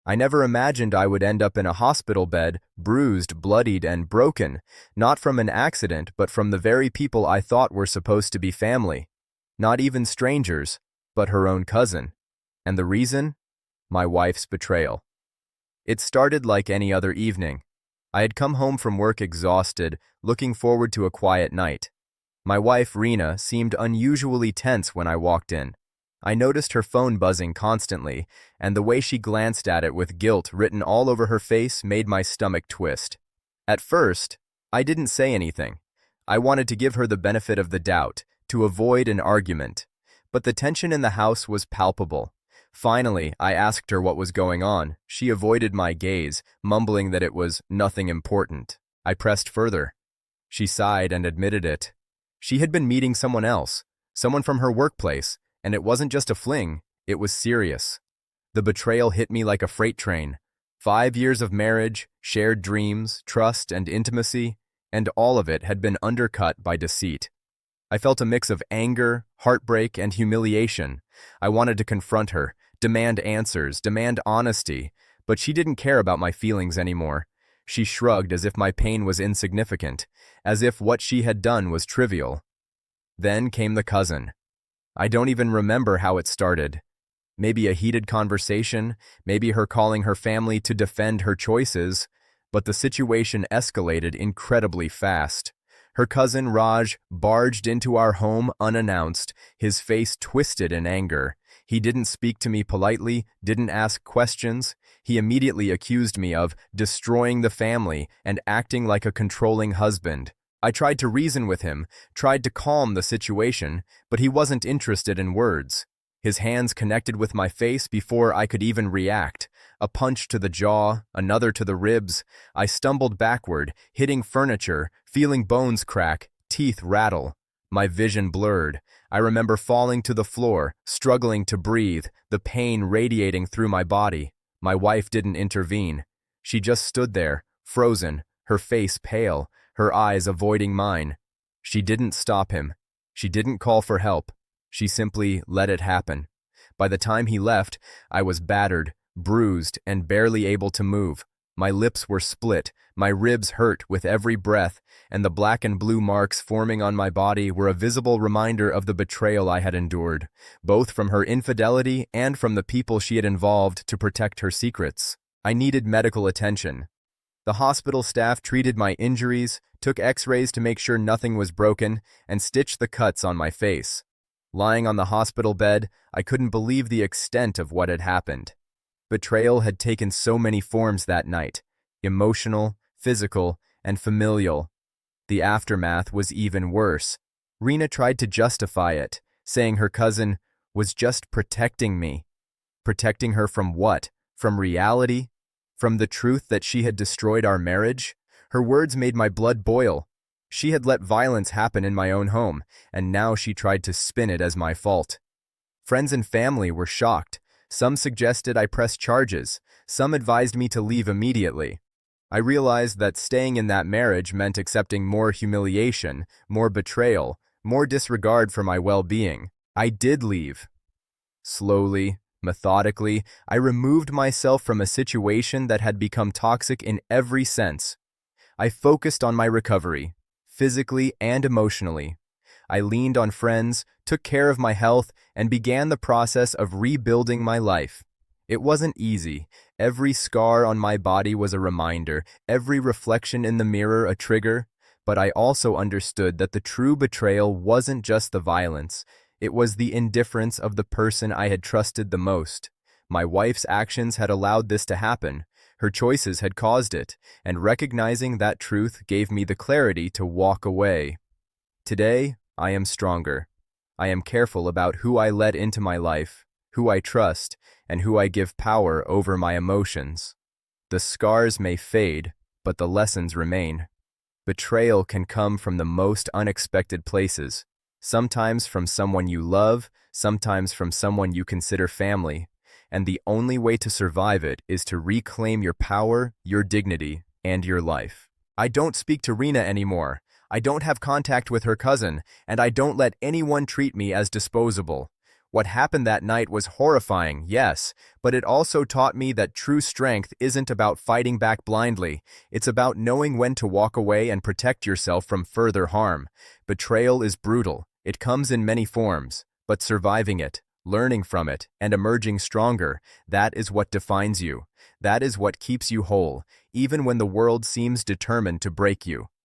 I never imagined I would end up in a hospital bed, bruised, bloodied, and broken, not from an accident, but from the very people I thought were supposed to be family. Not even strangers, but her own cousin. And the reason? My wife's betrayal. It started like any other evening. I had come home from work exhausted, looking forward to a quiet night. My wife, Rena, seemed unusually tense when I walked in. I noticed her phone buzzing constantly, and the way she glanced at it with guilt written all over her face made my stomach twist. At first, I didn't say anything. I wanted to give her the benefit of the doubt, to avoid an argument. But the tension in the house was palpable. Finally, I asked her what was going on. She avoided my gaze, mumbling that it was nothing important. I pressed further. She sighed and admitted it. She had been meeting someone else, someone from her workplace, and it wasn't just a fling, it was serious. The betrayal hit me like a freight train. 5 years of marriage, shared dreams, trust, and intimacy, and all of it had been undercut by deceit. I felt a mix of anger, heartbreak, and humiliation. I wanted to confront her, demand answers, demand honesty, but she didn't care about my feelings anymore. She shrugged as if my pain was insignificant, as if what she had done was trivial. Then came the cousin. I don't even remember how it started. Maybe a heated conversation, maybe her calling her family to defend her choices, but the situation escalated incredibly fast. Her cousin Raj barged into our home unannounced, his face twisted in anger. He didn't speak to me politely, didn't ask questions. He immediately accused me of destroying the family and acting like a controlling husband. I tried to reason with him, tried to calm the situation, but he wasn't interested in words. His hands connected with my face before I could even react. A punch to the jaw, another to the ribs. I stumbled backward, hitting furniture, feeling bones crack, teeth rattle. My vision blurred. I remember falling to the floor, struggling to breathe, the pain radiating through my body. My wife didn't intervene. She just stood there, frozen, her face pale, her eyes avoiding mine. She didn't stop him. She didn't call for help. She simply let it happen. By the time he left, I was battered, bruised, and barely able to move. My lips were split, my ribs hurt with every breath, and the black and blue marks forming on my body were a visible reminder of the betrayal I had endured, both from her infidelity and from the people she had involved to protect her secrets. I needed medical attention. The hospital staff treated my injuries, took x-rays to make sure nothing was broken, and stitched the cuts on my face. Lying on the hospital bed, I couldn't believe the extent of what had happened. Betrayal had taken so many forms that night, emotional, physical, and familial. The aftermath was even worse. Rena tried to justify it, saying her cousin was just protecting me. Protecting her from what? From reality? From the truth that she had destroyed our marriage? Her words made my blood boil. She had let violence happen in my own home, and now she tried to spin it as my fault. Friends and family were shocked. Some suggested I press charges. Some advised me to leave immediately. I realized that staying in that marriage meant accepting more humiliation, more betrayal, more disregard for my well-being. I did leave. Slowly, methodically, I removed myself from a situation that had become toxic in every sense. I focused on my recovery, physically and emotionally. I leaned on friends, took care of my health, and began the process of rebuilding my life. It wasn't easy. Every scar on my body was a reminder, every reflection in the mirror a trigger, but I also understood that the true betrayal wasn't just the violence. It was the indifference of the person I had trusted the most. My wife's actions had allowed this to happen. Her choices had caused it, and recognizing that truth gave me the clarity to walk away. Today, I am stronger. I am careful about who I let into my life, who I trust, and who I give power over my emotions. The scars may fade, but the lessons remain. Betrayal can come from the most unexpected places, sometimes from someone you love, sometimes from someone you consider family, and the only way to survive it is to reclaim your power, your dignity, and your life. I don't speak to Rena anymore. I don't have contact with her cousin, and I don't let anyone treat me as disposable. What happened that night was horrifying, yes, but it also taught me that true strength isn't about fighting back blindly. It's about knowing when to walk away and protect yourself from further harm. Betrayal is brutal. It comes in many forms, but surviving it, learning from it, and emerging stronger, that is what defines you. That is what keeps you whole, even when the world seems determined to break you.